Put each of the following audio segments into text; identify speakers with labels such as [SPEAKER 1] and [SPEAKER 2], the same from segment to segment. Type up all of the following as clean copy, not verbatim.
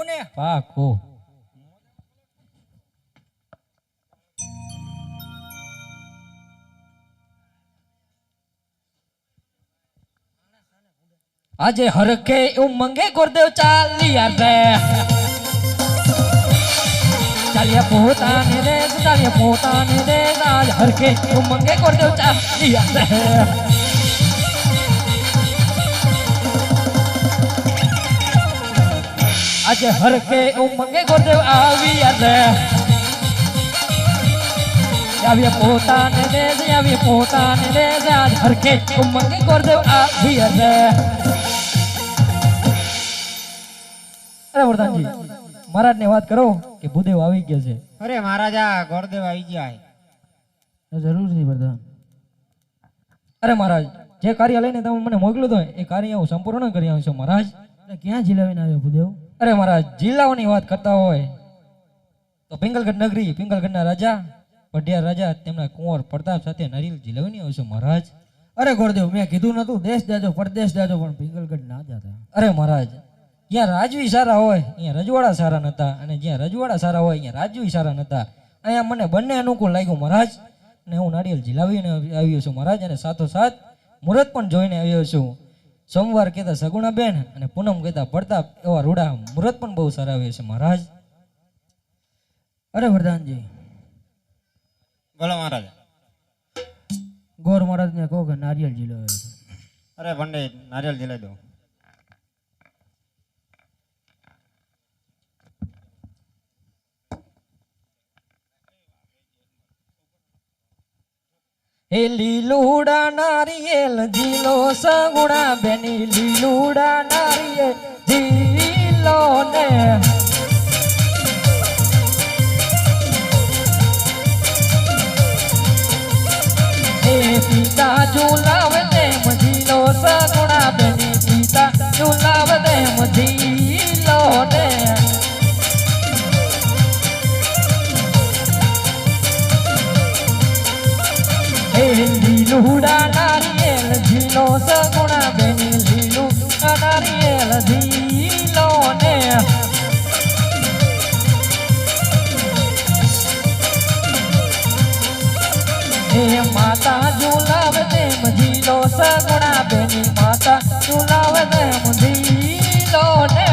[SPEAKER 1] ને
[SPEAKER 2] પાકું. આજે હરખે ઉમંગે ગુરદેવ ચાલ્યા રે ચાલ્યા પોતાની રે આજ હરખે ઉમંગે ગુરદેવ ચાલ્યા રે આજે હરખે ઉમંગે ગુરદેવ આવ્યા રે આવ્યા પોતાની રે આજ હરખે ઉમંગે ગુરદેવ આવ્યા રે. અરે વરદાનજી મહારાજ ને વાત કરો કે ભૂદેવ આવી ગયા છે.
[SPEAKER 1] અરે મહારાજા ગોરદેવ આવી ગયા
[SPEAKER 2] જરૂર છે વરદાન. અરે મહારાજ જે કાર્ય લઈને તમે મને મોકલ્યું હતો એ કાર્ય હું સંપૂર્ણ કરી આવ્યો છું મહારાજ. ક્યાં જિલ્લાવીને આવ્યો ભૂદેવ? અરે મહારાજ જિલ્લાઓની વાત કરતા હોય તો પિંગલગઢ નગરી પિંગલગઢના રાજા પઢિયાર રાજા તેમના કુંવર પ્રતાપ સાથે નારિયેલ જિલ્લાવીને આવ્યો છું મહારાજ.
[SPEAKER 3] અરે ગોરદેવ મેં કીધું નતું દેશ જાજો પરદેશ જાજો પણ પિંગલગઢ ના જાતા.
[SPEAKER 2] અરે મહારાજ જ્યાં રાજવી સારા હોય અહીંયા રજવાડા સારા નતા અને જ્યાં રજવાડા સારા હોય અહીંયા રાજવી સારા નતા. અહીંયા મને બંને અનુકૂળ લાગ્યું મહારાજ અને હું નારિયેલ ઝીલાવીને આવ્યો છું મહારાજ અને સાથોસાથ મુહૂર્ત પણ જોઈને આવ્યો છું. સોમવાર કહેતા સગુણાબેન અને પૂનમ કહેતા પ્રતાપ એવા રૂડા મુહૂર્ત પણ બહુ સારા આવ્યા છે મહારાજ.
[SPEAKER 3] અરે વરદાનજી
[SPEAKER 1] બોલો મહારાજા.
[SPEAKER 3] ગોર મહારાજ ને કહો કે નારિયેળ જીલો.
[SPEAKER 1] અરે પંડિત નારિયેલ જીલાઈ દો.
[SPEAKER 2] એ લીલુડા નારિયેલ જીલો સગુણા બેની લીલુડા નારિયેલ જીલો ને એ પિતા ઝુલાવે તેમ જીલો સગુણા બેની પિતા ઝુલાવે તેમ જીલો ને લીલુડા નારિયેલ ઝીલો સગુણા બેની લીલુડા નારિયેલ ઝીલો ને હે માતા ઝુલાવે તેમ ઝીલો સગુણા બેની માતા ઝુલાવે તેમ ઝીલો ને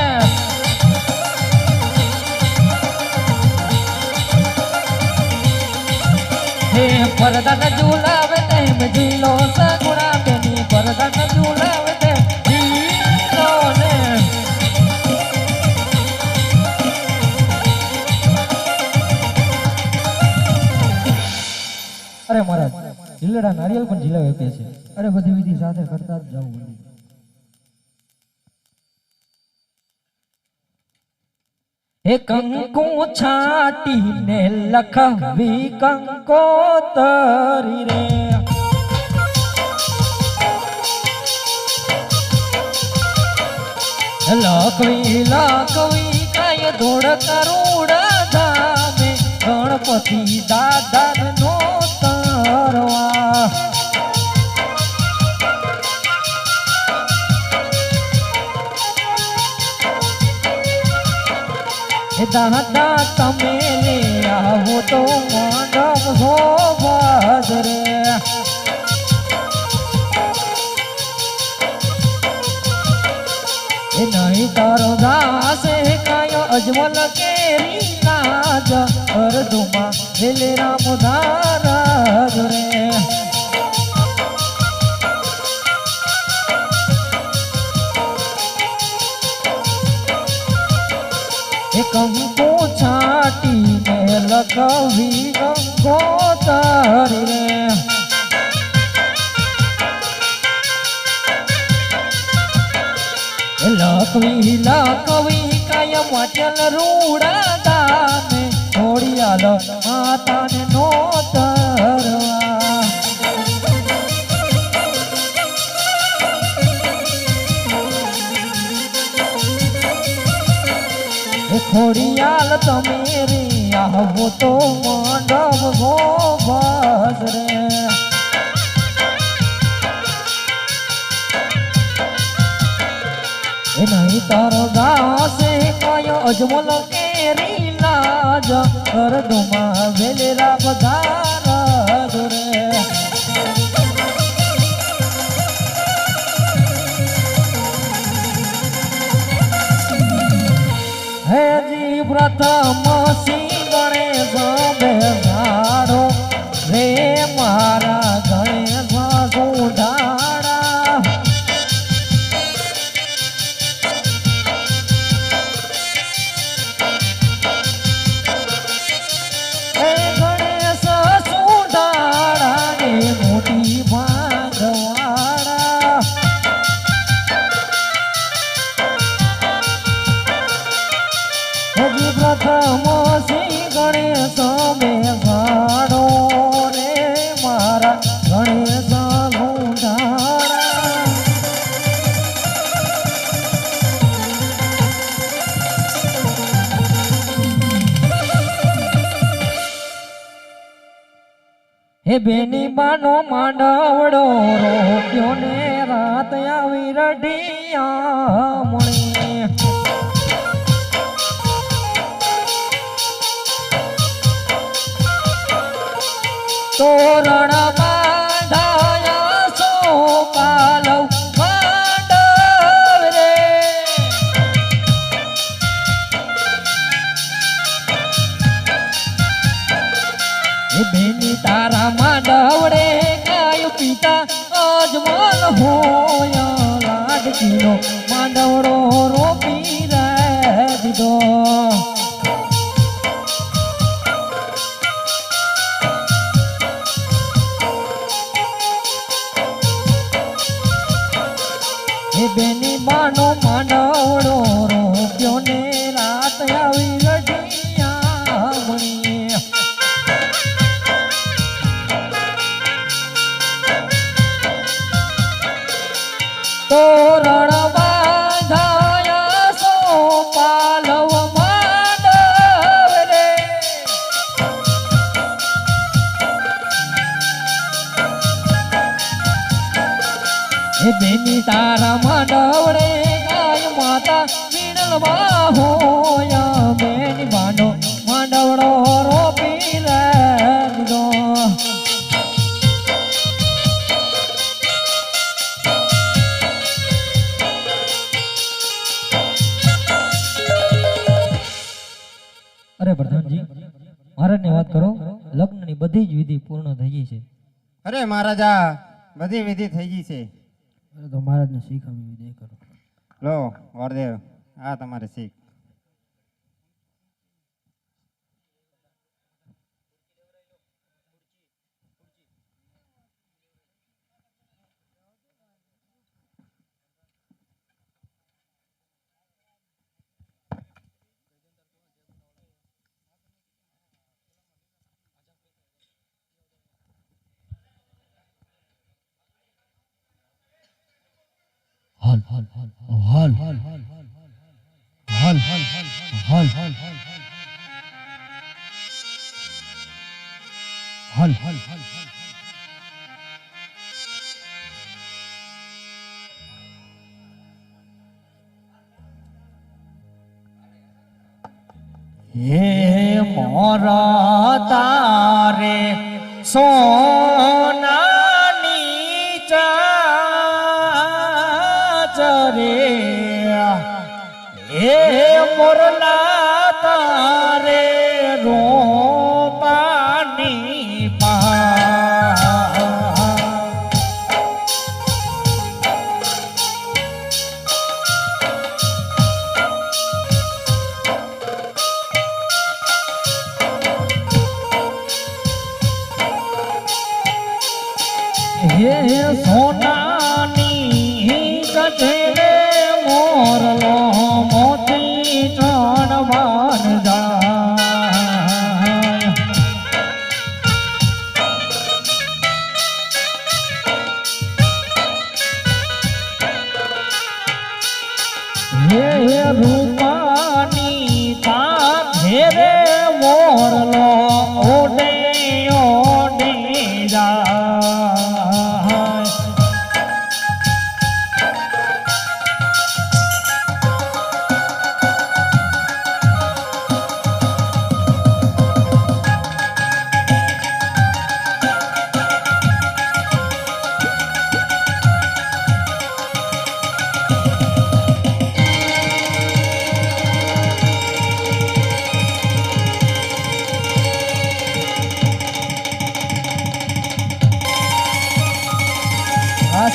[SPEAKER 2] હે પરદાન ઝુલાવે તેમ ઝીલો સગુણા બેની પરદાન ઝુલાવે તેમ ઝીલો ને અરે મહારાજ લીલડા નારિયેલ પણ ઝીલાવે છે.
[SPEAKER 3] અરે બધી વિધિ સાથે કરતા જ જવું બધું.
[SPEAKER 2] હે કંકુ છાટીને લખવી કંકોતરી રે લખવી કાય ધોળ કરોડ ધામે ગણપતિ દાદા નો તરવા દાદા તમે લે આવો તો માંડવ હો ભાદરે એ નહીં તારો દાસે કાયો અજમલ કેરી લાજ અર્ધુમાં વેલે રામ ધારા રે કંકુ છાટીને લખવી કંકોતરી રે લખવી કાયમ વાચલ રૂડા દાને થોડિયાલ માતાને નો તરવા ખોડિયાલ તમે રે આવો તો માંડવ ગો બસ રે એ નહીં તારો દાસે કયો અજમલ કેરી લાજ અરદોમાં વેલેરા પધાર જોરે હેજી પ્રથમ સિંહ ગણેશ બેસાડો રે મારા ગણેશ સુધાડા હે ગણેશ સુધાડા ને મોટી ભાગવાડા હજી પ્રથમ શ્રી ગણેશ બેસાડો રે મારા ગણેશ સુધાડા હે બેની બાનો માંડવડો રોક્યો ને રાત આવી રઢિયા મણી તોરણ બાંધાયા સો પાલવ માંડવ રે એ બેની તારા માંડવડે ગાય પિતા અજમલ હોય લાડકીનો માંડવડો રોપી રે દીધો હે બેની બાનો માંડવડો રોપ્યો ને રાત આવી રઢિયા મણી તોરણ બાંધાયા સો પાલવ માંડવ રે હે બેની તારા માંડવડે ગાય માતા વીણલમાં હોયા બેની બાનો માંડવડો રોપી રે દીધો અરે પ્રધાનજી મહારાજને વાત કરો લગ્નની બધી જ વિધિ પૂર્ણ થઈ ગઈ છે
[SPEAKER 1] અરે મહારાજા બધી વિધિ થઈ ગઈ છે
[SPEAKER 3] અરે તો મહારાજને શીખવી દે કરો
[SPEAKER 1] લો વરદેવ આ તમારે શીખ
[SPEAKER 3] હાલ હાલ હાલ હાલ હાલ હાલ હાલ હાલ હાલ હાલ હાલ હાલ હાલ હે મોરા તારે સોનાની ચાચરે હે મોરલા તારે રોપાની પા હે સોનાની કઠે મોરલો મોતી ચણવાન જાય હે રૂપાની તા ઘેરે મોરલો ઓડે ઓડે જાય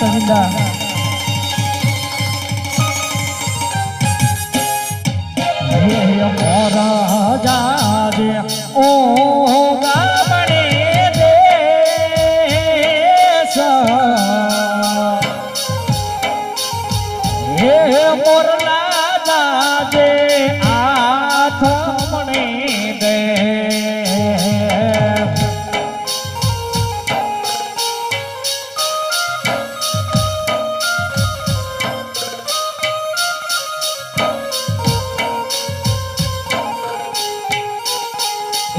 [SPEAKER 2] સવિંદા મોરા જાજે ઓ ગામડે દેશ હે મોરલા જાજે આથમણે દે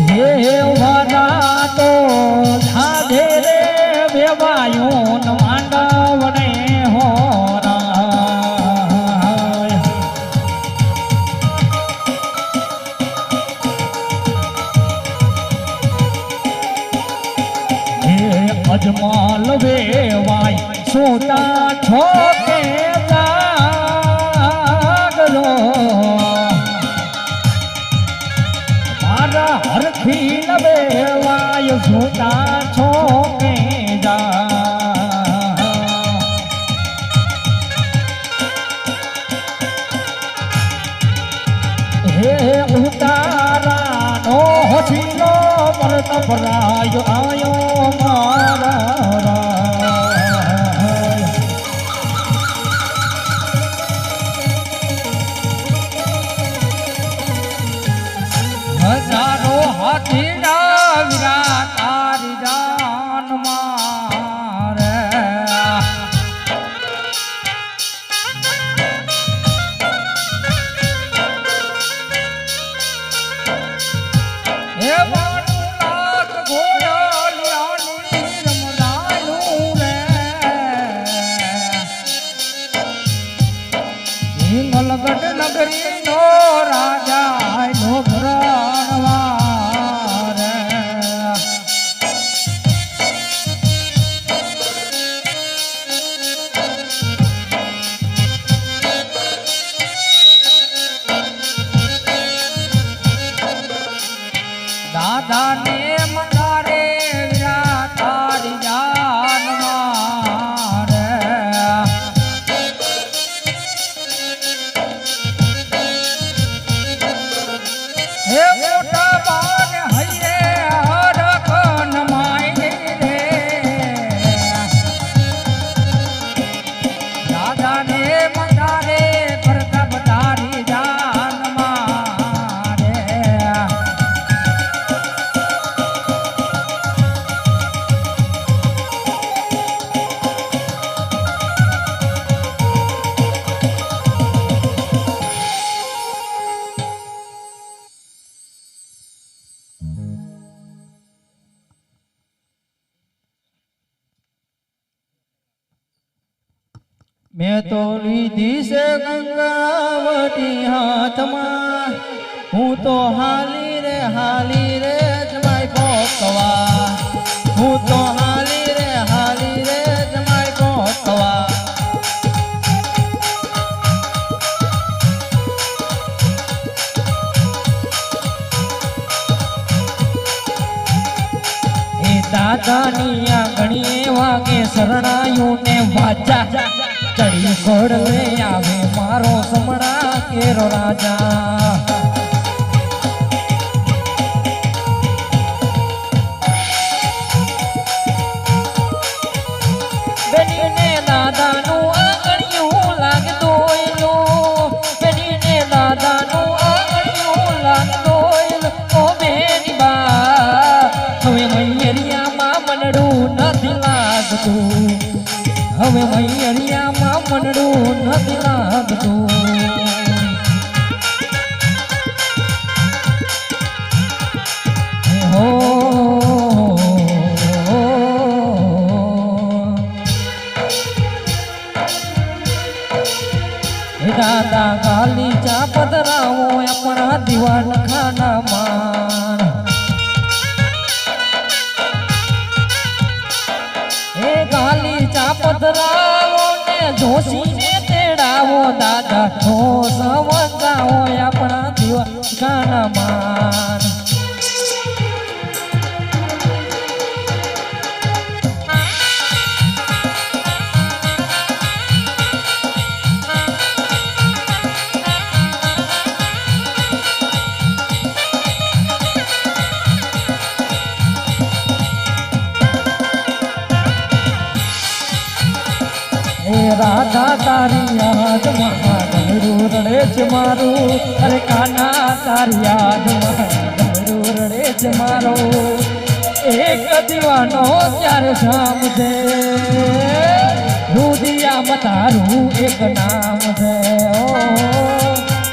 [SPEAKER 2] હે વાના તો ધાધે રે વેવાયું માંડવને હોરાય હે અજમાલ વેવાય સોતા છોકે જાગલો હરખી નવે વાય જોતા છો કે જા હે ઉતારા નો હસીનો મરત ભરાયો આયો મારા હજારો હાથીના વીરા તારી જાન મારે હે માનું લાખ ઘોડાલિયાની રમનાયું રે હિંગલગઢ નગરીનો રાજા નો દાદા ને મંગારે વીરા તારી જાન મારે હે મોટા બાને હૈયે હરખન માય રે દાદા ને મંગારે પ્રતાપ તારી જાન મારે મેં તો લીધી છે ગંગાવટી હાથમાં હું તો હાલી રે જમાઈ પોકવા હું તો હાલી રે જમાઈ પોકવા એ દાદાની આંગણીએ વાગે શરણાયું ને વાજા ચડી ઘોડ લે આવે મારો સમણા કેરો રાજા બેનીને દાદાનું આંગણિયું લાગતું એનું બેનીને દાદાનું આંગણિયું લાગતું ઓ બેની બા હવે મૈયરિયામાં મનડું નથી લાગતું હવે મૈયરિયામાં મનડું નથી લાગતું હો દાદા ગાલી ચા પધરાવો આપણા દિવાન ખાના માન એ ગાલી ચા પધરાવો ને જોશીને તેડાવો દાદા છો સમજાવો આપણા દિવાન ખાના માન રાધા તારી યાદમાં ગળું રડે છે મારું અરે કાના તારી યાદમાં ગળું રડે છે મારો એક દીવાનો ત્યારે સામજે રુદિયામાં તારું એક નામ છે ઓ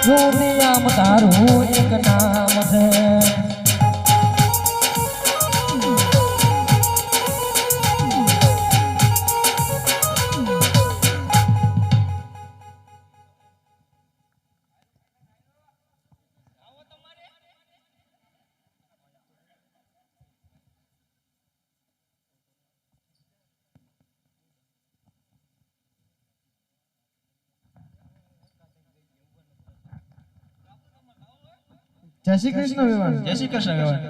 [SPEAKER 2] રુદિયામાં તારું એક નામ છે
[SPEAKER 3] જય શ્રી કૃષ્ણ વેવાણ.
[SPEAKER 1] જય શ્રી કૃષ્ણ વેવાણ.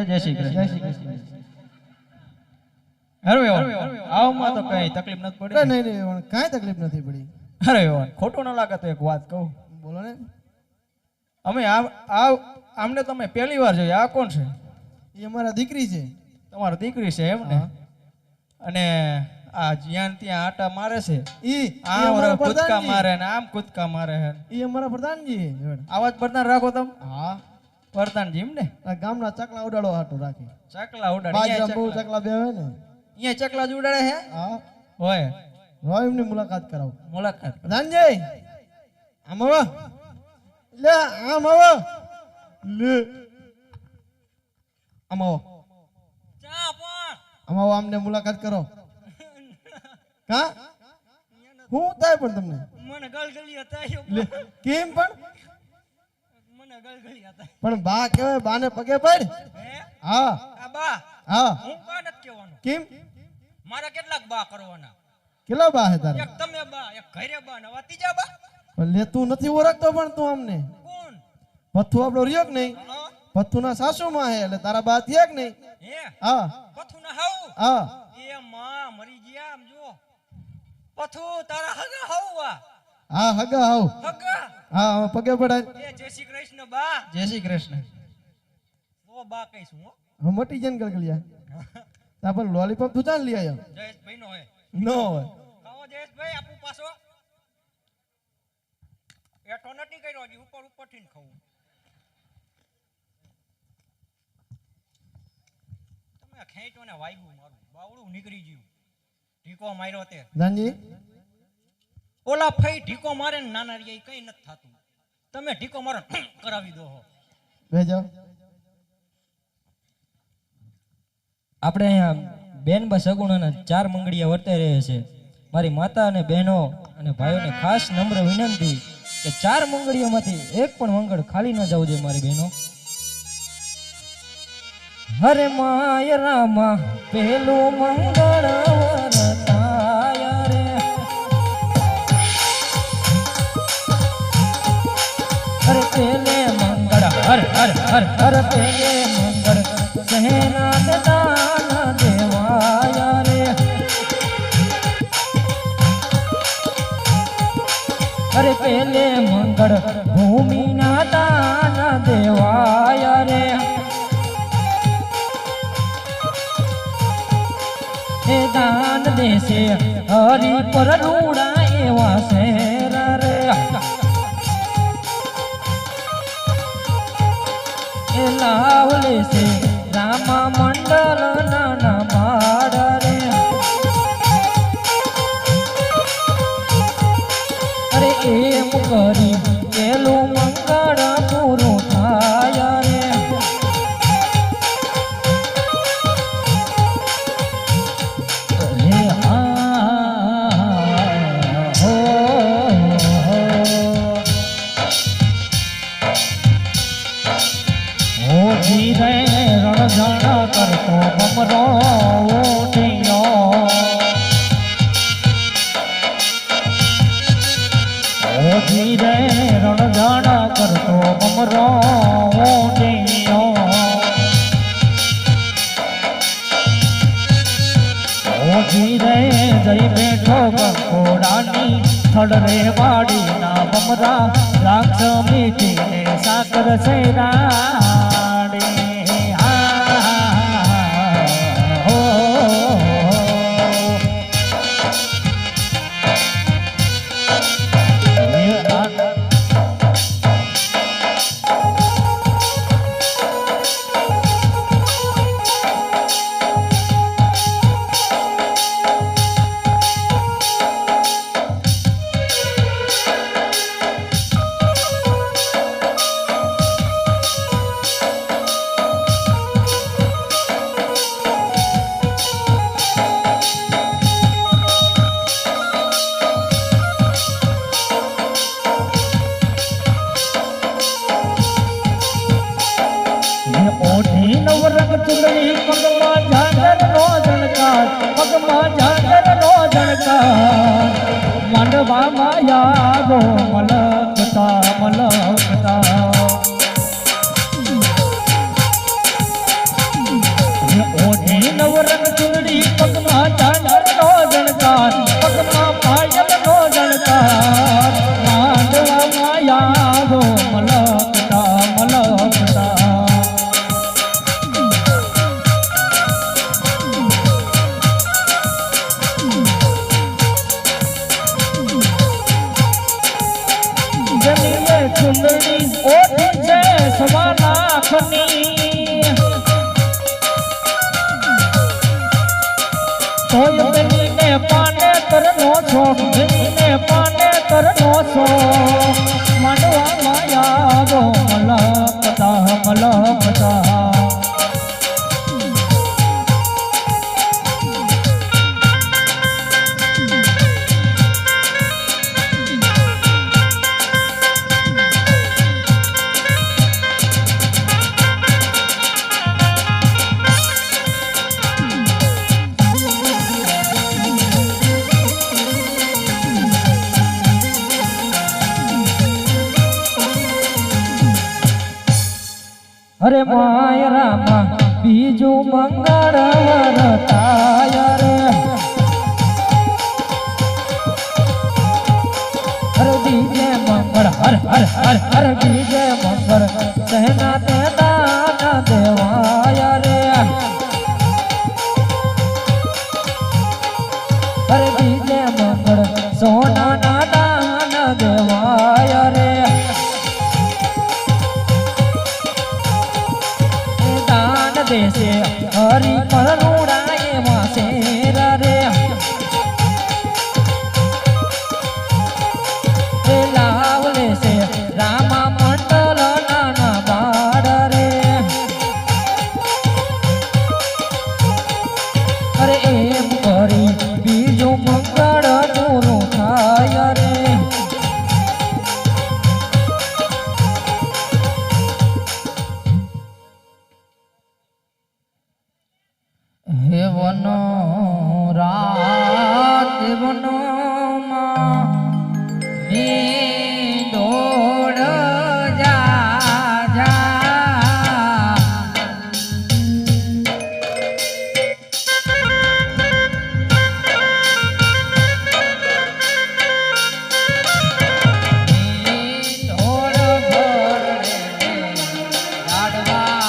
[SPEAKER 1] જય શ્રી કૃષ્ણ.
[SPEAKER 3] જય શ્રી કૃષ્ણ.
[SPEAKER 1] અરે વેવાણ આવમાં તો કઈ તકલીફ નથી પડી
[SPEAKER 3] નહીં નહીં વેવાણ, કાંઈ તકલીફ નથી પડી.
[SPEAKER 1] અરે વેવાણ ખોટું ન લાગે તો એક વાત કહું
[SPEAKER 3] બોલો ને.
[SPEAKER 1] અમે આમને તમે પહેલી વાર જોઈ આ કોણ છે
[SPEAKER 3] એ અમારા દીકરી છે.
[SPEAKER 1] તમારી દીકરી છે એમ ને અને આ જ્યાં ત્યાં આટા મારે છે આ ઓરા કૂદકા મારે ને આમ કૂદકા મારે છે
[SPEAKER 3] ઈ અમારા પ્રધાનજી છે વેવાણ.
[SPEAKER 1] આવાજ પ્રધાન રાખો તમે
[SPEAKER 3] હા,
[SPEAKER 1] પ્રધાનજી એમ ને
[SPEAKER 3] આ ગામના ચકલા ઉડાડો હાટું રાખી.
[SPEAKER 1] ચકલા ઉડાડે
[SPEAKER 3] બાજરા બહુ ચકલા બે હોય ને.
[SPEAKER 1] અહીંયા ચકલા જ ઉડાડે છે
[SPEAKER 3] હા,
[SPEAKER 1] હોય
[SPEAKER 3] રો એમની મુલાકાત કરાવો.
[SPEAKER 1] મુલાકાત
[SPEAKER 3] પ્રધાનજી આમ આવો. લે આમ આવો. લે આમ આવો. આમ આવો, આમને મુલાકાત કરો. કા હું થાય પણ તમને
[SPEAKER 2] મને ગલગલી હતા
[SPEAKER 3] લે કેમ પણ
[SPEAKER 2] મને ગલગલી હતા
[SPEAKER 3] પણ બા કહેવાય, બાને પગે પડ. હા
[SPEAKER 2] આ બા
[SPEAKER 3] હા.
[SPEAKER 2] હું કા નથી કહેવાનો
[SPEAKER 3] કેમ
[SPEAKER 2] મારા કેટલાક બા કરવાના
[SPEAKER 3] કેટલા બા હે તારે?
[SPEAKER 2] એક તમે બા એક ઘરે બા ને ત્રીજા બા
[SPEAKER 3] પણ લે તું નથી ઓળખતો પણ તું અમને.
[SPEAKER 2] કોણ
[SPEAKER 3] પથ્થુ આપણો રહ્યો કે નહીં? પથ્થુ ના સાસુ માં હે એટલે તારા બા થયા કે નહીં?
[SPEAKER 2] હે
[SPEAKER 3] હા
[SPEAKER 2] પથુ ના હાવ
[SPEAKER 3] હા.
[SPEAKER 2] એ માં મરી ગયા આમ જો પથુ તારા હગા હાવ
[SPEAKER 3] હા હગા હાવ.
[SPEAKER 2] હગા
[SPEAKER 3] હા હવે પગે પડાય.
[SPEAKER 2] એ જય શ્રી કૃષ્ણ બા
[SPEAKER 1] જય શ્રી કૃષ્ણ
[SPEAKER 2] ઓ બા કઈશું હો
[SPEAKER 3] હવે મટી જાય ને ગલગલિયા. તા પણ લોલીપોપ તું ચાલ લઈ આવ્યો.
[SPEAKER 2] જયેશભાઈ નો હે
[SPEAKER 3] નો હોય.
[SPEAKER 2] ખાવો જયેશભાઈ આપું પાછો એઠો નથી કર્યો હજી ઉપર ઉપરથી ને ખાવું તમે ખેંચો ને વાગ્યું મારું બાવડું નીકળી ગયું ઢીકો માર્યો તે
[SPEAKER 3] જાનજી
[SPEAKER 2] ઓલા ફઈ ઢીકો મારે ને નાના રિયા કઈ નથી થાતું તમે ઢીકો મારો કરાવી દો હો
[SPEAKER 3] બેજો.
[SPEAKER 2] આપણે અહીંયા બેન બા સગુણાના 4 મંગળિયા વર્તાઈ રહે છે મારી માતા અને બહેનો અને ભાઈઓને ખાસ નમ્ર વિનંતી કે 4 મંગળીઓમાંથી એક પણ મંગળ ખાલી ન જવું જોઈએ મારી બહેનો. હરે માય રામા પેલું મંગળ વર્તાય રે હરે પેલે મંગળ હર હર હર હર પેલે મંગળ સહેનાથ દાન દેવાય રે હરે પેલે મંગળ ભૂમિના દાન દેવાય રે એ દાન દેશે હરી પર રૂડા એવા શેર રે એ લાવ લેશે રામા મંડળ નાના માડ રે અરે એમ કરી પેલું મંગળ પૂરું થાય રે ધીરે રણઝણ કરતો બમરો ઉઠ્યો ધીરે રણઝણ કરતો બમરો ઉઠ્યો ધીરે જઈ બેઠો ઘોડાની થડ રે વાડી ના બમરા રાક્ષ મીઠીને સાકર છે ચૂંદડી પગમાં ઝાંઝરનો ઝણકાર પગમાં ઝાંઝરનો ઝણકાર માંડવામાં યાદો મલકતા મલકતા ઓઢી નવરંગ ચૂંદડી પગમાં ઝાંઝરનો ઝણકાર પગમાં પાયલનો ઝણકાર માંડવામાં યાદો મલકતા મલકતા જમીએ ચૂંદડી ઓઢી છે સવા લાખની તોય બનીને પાને તરનો છો બનીને પાને તરનો છો માંડવામાં યાદો મલકતા મલકતા અરે માય રામા બીજું મંગળ વરતાય રે અરે બીજે મંગળ હર હર હર હર બીજે મંગળ સહેના તે દાન દેવાય રે અરે બીજે મંગળ સોના ના દાન દેવાય રે દેશે હરી પરનુડાએ વાસેરા રે લાવ લેશે રામા મંડળ નાના બાળ રે અરે એમ કરી બીજું મંગળ પૂરું થાય રે હે વનો રાત વનોમાં મી દોડ જા જા મી દોડ ભરડે લાડવા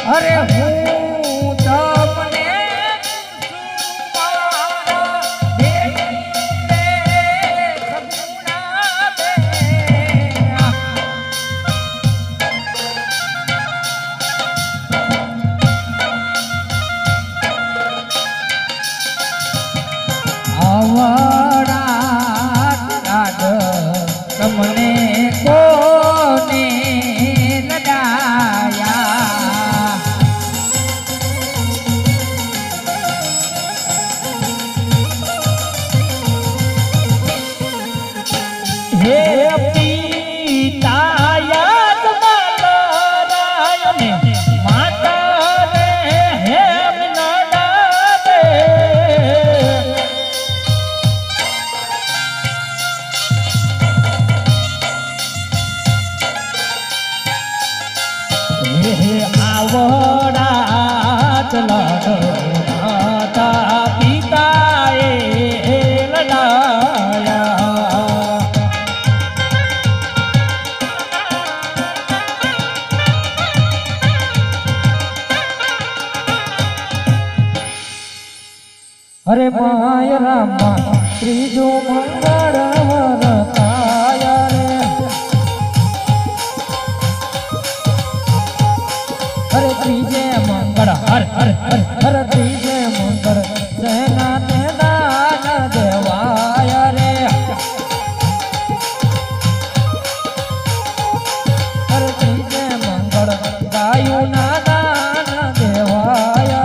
[SPEAKER 2] અરે હું તમને મારા દેવીને સગુણા દે આવડા લાડ તમને કોને લડાયા હે પિતા યાદ માલરાય ને માતા રે હે નડા દે હે આવડા ચલડ માતા પિતાએ લડાયા અરે માય રામા ત્રીજું મંગળ વરતાય રે અરે ત્રીજે મંગળ હર હર હર હર ત્રીજે મંગળ સહેના તે દાન દેવાય રે અરે ત્રીજે મંગળ ગાયું ના દાન દેવાય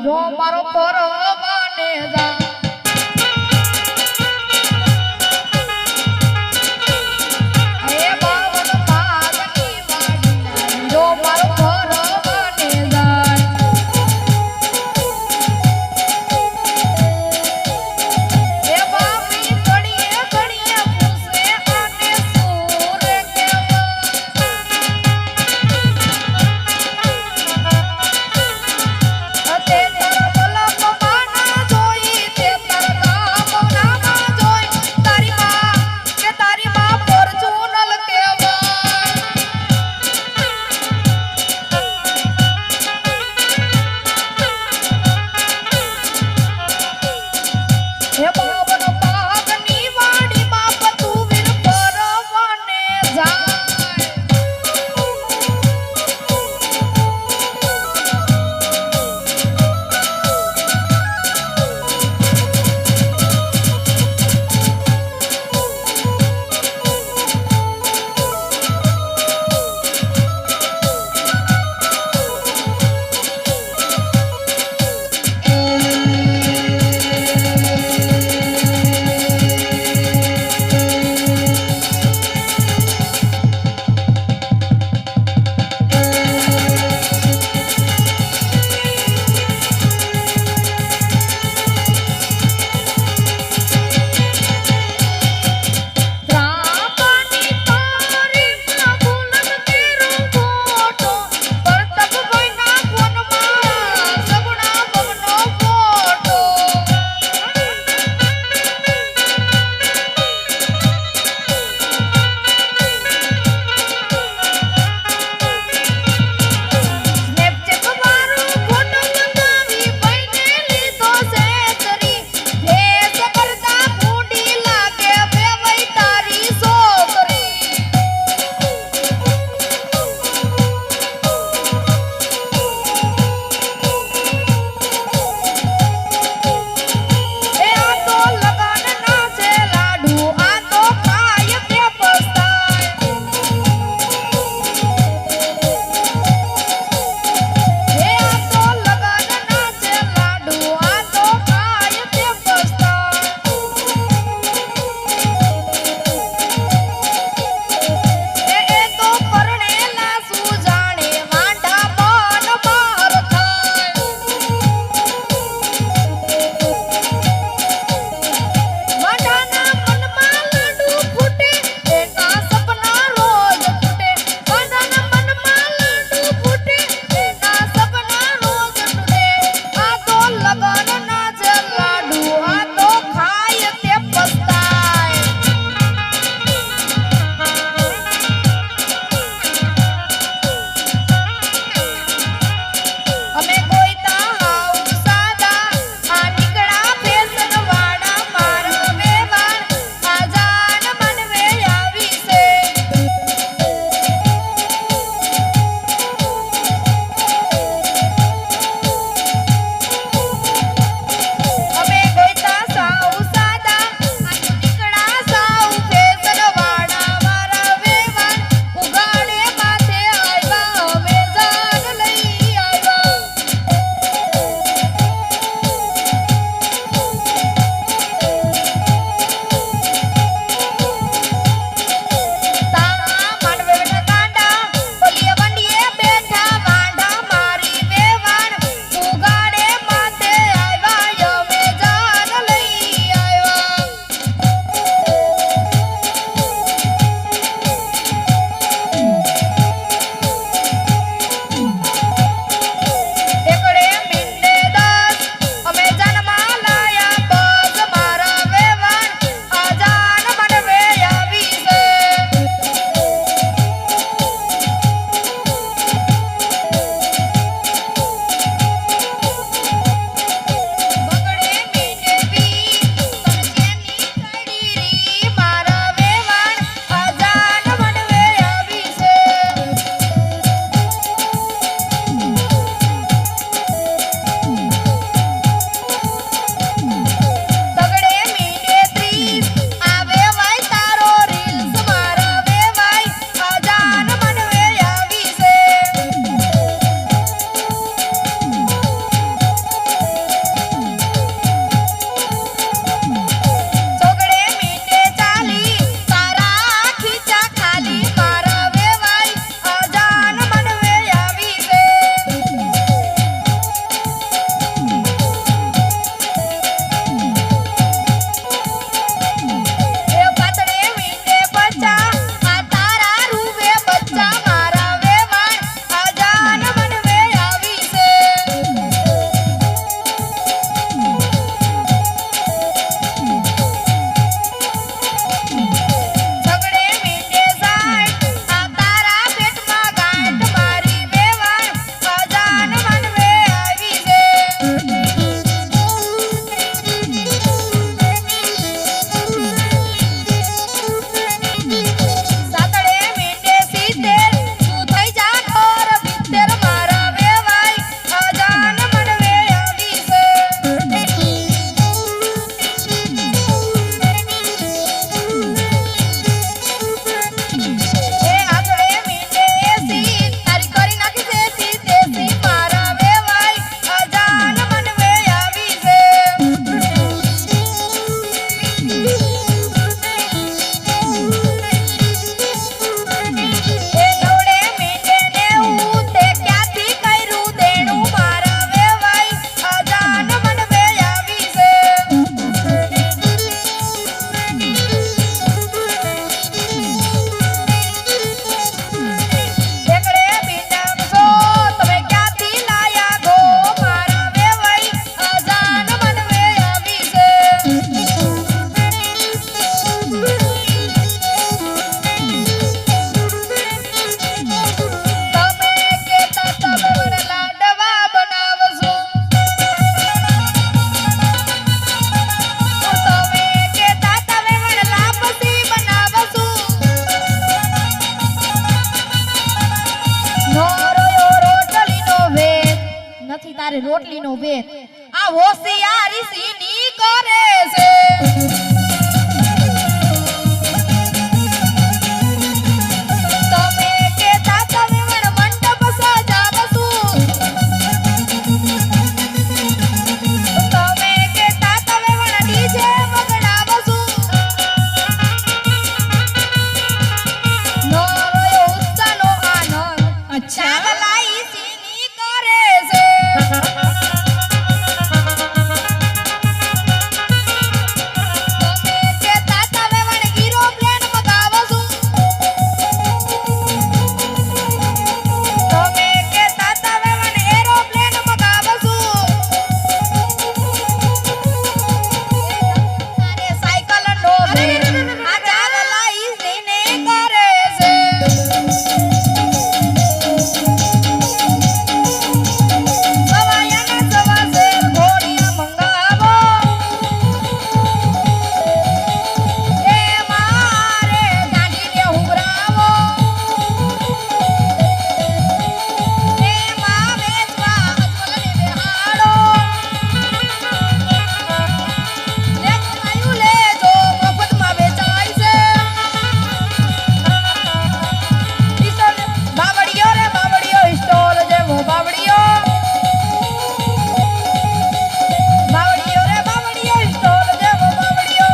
[SPEAKER 4] જો મારો પરવાને જા એ બાવન પાદની વાડી જો મારો પરવાને જાય એ બાપી ઘડીએ ઘડીએ પૂછે આને સૂર કેવા તે તારા ભલા રોટલીનો ભેદ આ હોશિયારી સીની કરે છે. તમે કેતા તમે વણ મંડપ સજાવશું. તમે કેતા તમે વણ ડીજે વગાડવશું. નો રોયો ઉત્સાહનો આનંદ ચાગલાઈ સીની કરે છે. તમે કેતા તમે વણ હીરો પ્લેન મગાવશું. તમે કેતા તમે વણ એરોપ્લેન મગાવશું. અરે સાયકલ નો ભેદ આ ચાગલાઈ સીની કરે છે. સવાયાના સવાસે ઘોડિયા મંગાવો. એ મારે દાંડીને હુંરાવો. એ માં વેચવા અજમલને બેહાડો. લેખવાયું લેજો મફતમાં વેચાય છે. બાવળીઓ રે બાવળીઓ સ્ટોલ જેવો બાવળીઓ. બાવળીઓ રે બાવળીઓ સ્ટોલ જેવો બાવળીઓ.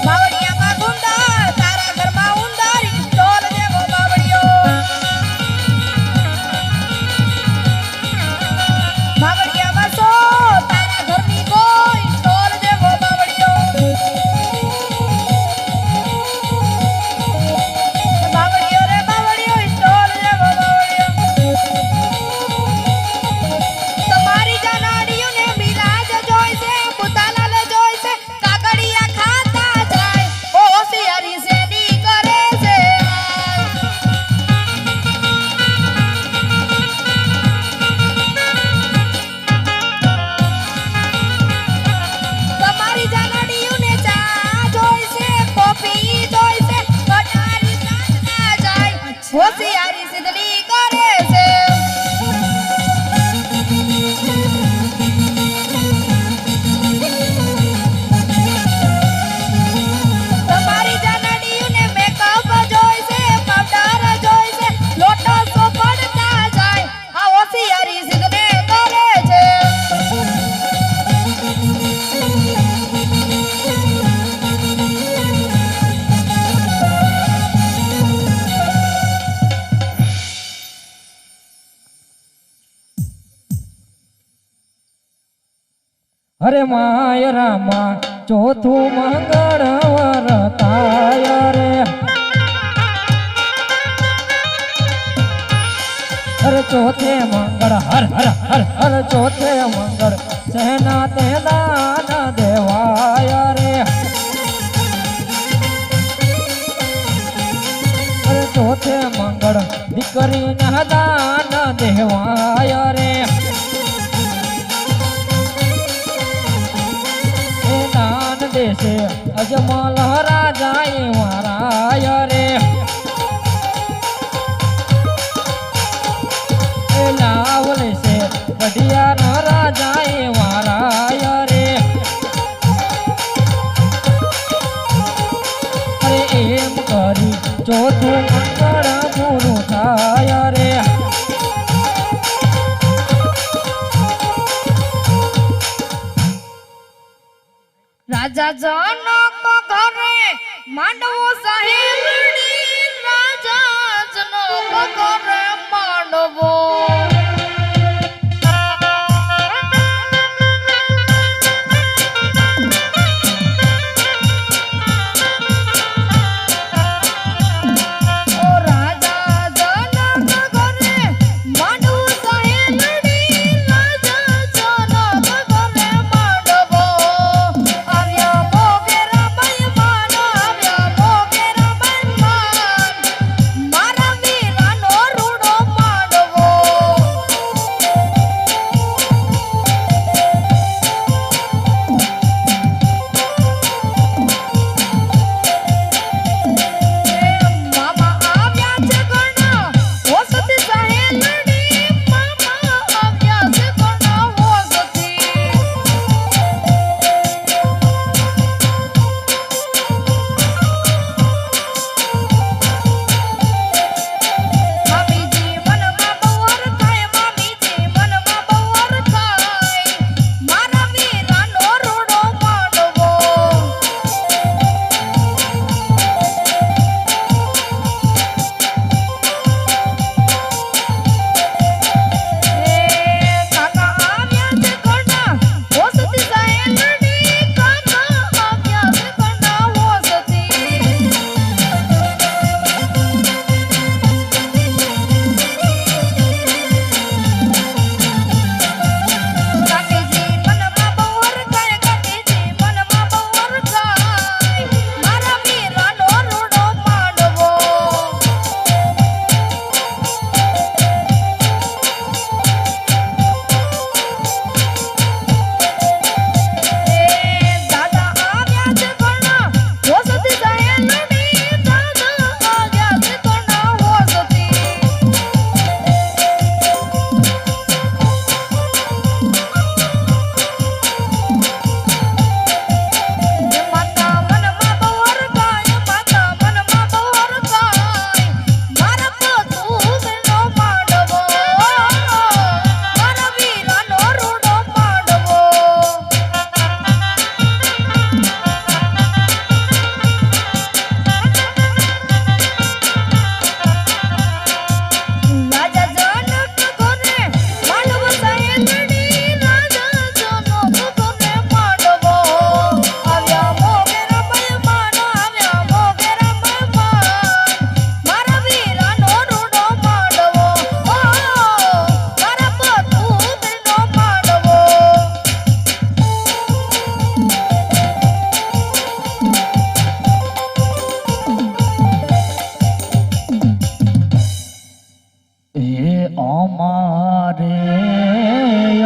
[SPEAKER 4] બાવળિયામાં ગુંડા તારા ઘરમાં ઉંદર સ્ટોલ જેવો બાવળીઓ. બાવળિયામાં સો તારા ઘરની કોઈ સ્ટોલ જેવો બાવળીઓ. બાવળીઓ રે બાવળીઓ સ્ટોલ જેવો બાવળીઓ. તમારી જાનાડીઓને બિરાજ જોઈશે, પુતાલાલ જોઈશે, કાકડિયા ખાતા જાય. હોશિયારી શેની કરે છે. તમારી જાનાડીઓને ચા જોઈશે, કોફી જોઈશે, કટારી ચાલતા જાય. હોશિયારી સિદ્ધની કરે છે. તમારી જાનાડીઓને મેકઅપ જોઈશે, પાવડર જોઈશે, લોટસો પડતા જાય. આ હોશિયારી સિદ્ધને કરે છે.
[SPEAKER 2] અરે માય રામા ચોથું મંગળવાર તાય રે. અરે ચોથે મંગળ હર હર હર હર ચોથે મંગળ સહેના તે દાન દેવાય રે. અરે ચોથે મંગળ દીકરીના દાન દેવાય રે. એ દાન દેશે અજમલ રાજાએ મારાય રે. એ લાવ લેશે ગઢિયાના રાજાએ મારાય રે. અરે એમ કરી ચોથું મંગળ પૂરું થાય રે.
[SPEAKER 4] રાજા જનક ઘરે માંડવો સાહેબડી. રાજા જનક ઘરે માંડવો. ઓ રાજા જનક ઘરે માંડવો સાહેબડી. રાજા જનક ઘરે માંડવો. આવ્યા મોગેરા મહેમાન, આવ્યા મોગેરા મહેમાન. મારા વીરાનો રૂડો માંડવો.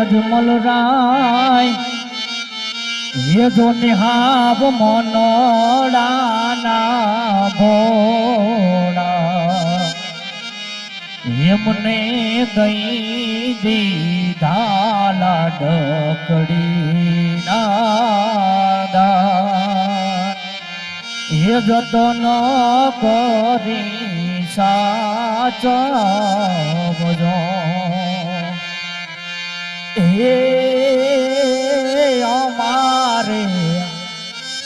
[SPEAKER 3] અજમલ રાય એ જો નિહાબ મનોડાના ભોળા એમને દઈ દીધા લાડકડી નાદા એ જતન કરી સાચવજો એ અમારે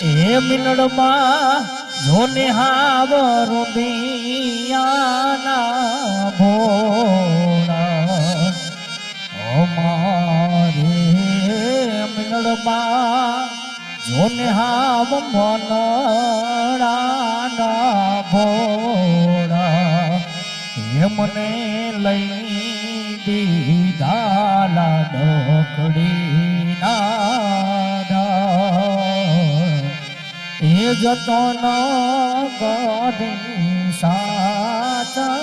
[SPEAKER 3] એ મિનડમાં જોને હાવર દિયાના ભોળા અમારે મિનડમાં જોને હાવ મનડાના ભોળા એ મને લઈ દીધા લાડકડી નાદા એ જતન કરી સાચવજો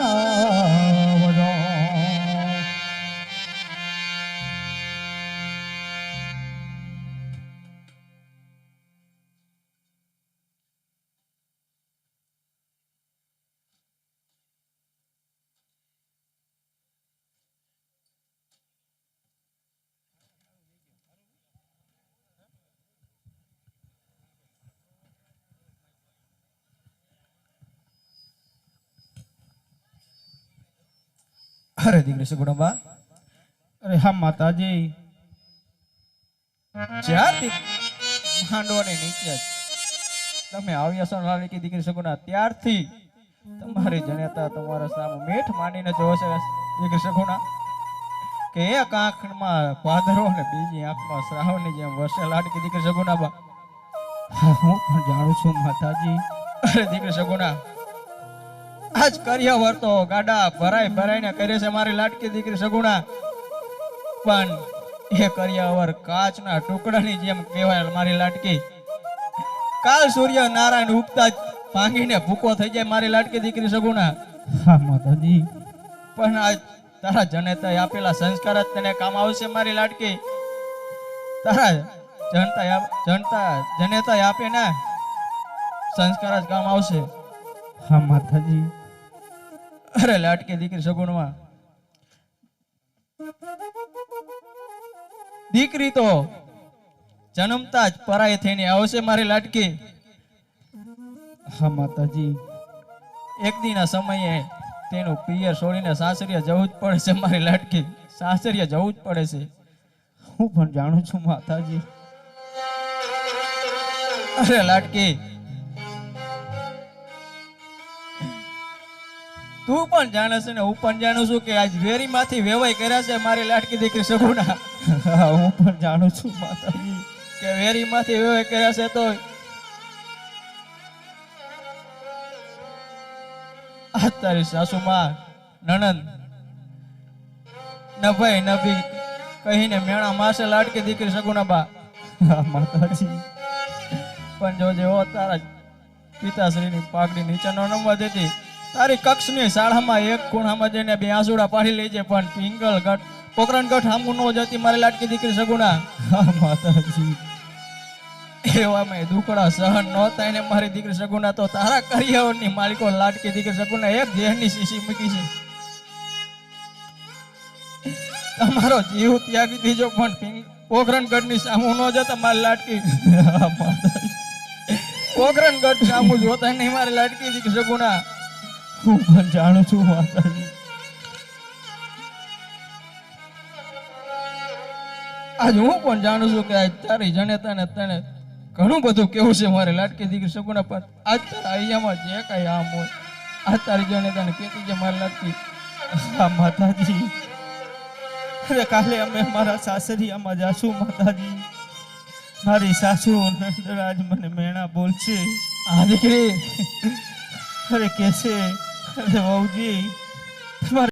[SPEAKER 1] અરે દીકરી સગુણાબા,
[SPEAKER 3] અરે હા માતાજી
[SPEAKER 1] જ્યારથી માંડવાની નીચે તમે આવ્યા છો લાલી કી દીકરી સગુણા, ત્યારથી તમારી જનેતા તમારા સામે મેઠ માંડીને જોવે છે દીકરી સગુણા, કે એક આંખમાં ભાદરો ને બીજી આંખમાં શ્રાવણની જેમ વર્ષે લાડકી દીકરી સગુણાબા.
[SPEAKER 3] હું પણ જાણું છું માતાજી.
[SPEAKER 1] અરે દીકરી સગુણા, આજ કર્યા વર્તો ગાડા ભરાઈને કરે છે મારી લાડકી દીકરી સગુણા, પણ એ કર્યાવર કાચના ટુકડાની જેમ કહેવાય મારી લાડકી. કાલ સૂર્ય નારાયણ ઉગતા જ ભાંગીને ભૂકો થઈ જાય મારી લાડકી દીકરી સગુણા.
[SPEAKER 3] હા માતાજી.
[SPEAKER 1] પણ આજ તારા જનેતાએ આપેલા સંસ્કાર જ તને કામ આવશે મારી લાડકી. તારા જનેતાએ આપે ને સંસ્કાર જ કામ આવશે.
[SPEAKER 3] હા માતાજી.
[SPEAKER 1] અરે લાડકી દીકરી સગુણમાં, દીકરી તો જન્મતા જ પરાય થઈને આવશે મારી લાડકી.
[SPEAKER 3] હા માતાજી.
[SPEAKER 1] એક દીના સમયે તેનું પિયર છોડીને સાસરિયા જવું જ પડે છે મારી લાડકી, સાસરિયા જવું જ પડે છે.
[SPEAKER 3] હું પણ જાણું છું માતાજી.
[SPEAKER 1] અરે લાડકી, તું પણ જાણે છે ને હું પણ જાણું છું કે આજ વેરીમાંથી વેવાઈ કર્યા છે મારી લાડકી દીકરી સગુણા.
[SPEAKER 3] હા હું પણ જાણું છું માતાજી.
[SPEAKER 1] કે વેરીમાંથી વેવાઈ કર્યા છે તો આ તારી સાસુમાં નણંદ નભાઈ નભી કહીને મેણા મારશે લાડકી દીકરી સગુણા બા.
[SPEAKER 3] હા માતાજી.
[SPEAKER 1] પણ જો જેવો તારા પિતાશ્રીની પાઘડી નીચે ન નમવા દેતી, તારી કક્ષની શાળામાં એક ખૂણામાં જઈને બે આંસુડા પાડી લેજે, પણ પિંગલ ગઢ પોકરણ ગઢ હામું ન જતી મારી લાડકી દીકરી સગુણા.
[SPEAKER 3] હા માતાજી.
[SPEAKER 1] એવામાં દુખડા સહન ન થાય ને મારી દીકરી સગુણા, તો તારા કરિયાવરની માલિકો લાડકી દીકરી સગુણા એક ઝેરની શીશી મૂકી છે. તમારો જીવ ત્યાગી દીજો, પણ પોખરણ ગઢની સામું ન જતા મારી લાડકી. પોખરણ ગઢ સામું જોતા નહીં મારી લાડકી દીકરી સગુણા.
[SPEAKER 3] હું પણ જાણું છું માતાજી.
[SPEAKER 1] આજ હું પણ જાણું છું કે આજ તારી જનેતાને તને ઘણું બધું કેવું છે મારી લાડકી દીકરી સગુણા, પણ આજ તારા અહીંયામાં જે કઈ આમ હોય આજ તારી જનેતાને કહેતી છે મારી લાડકી.
[SPEAKER 3] હા માતાજી. અરે કાલે અમે મારા સાસરિયામાં જાશું માતાજી. મારી સાસુ નંદરાજ મને મેણા બોલશે.
[SPEAKER 1] આ દીકરી
[SPEAKER 3] અરે કેસે, અરે વહુજી તમારે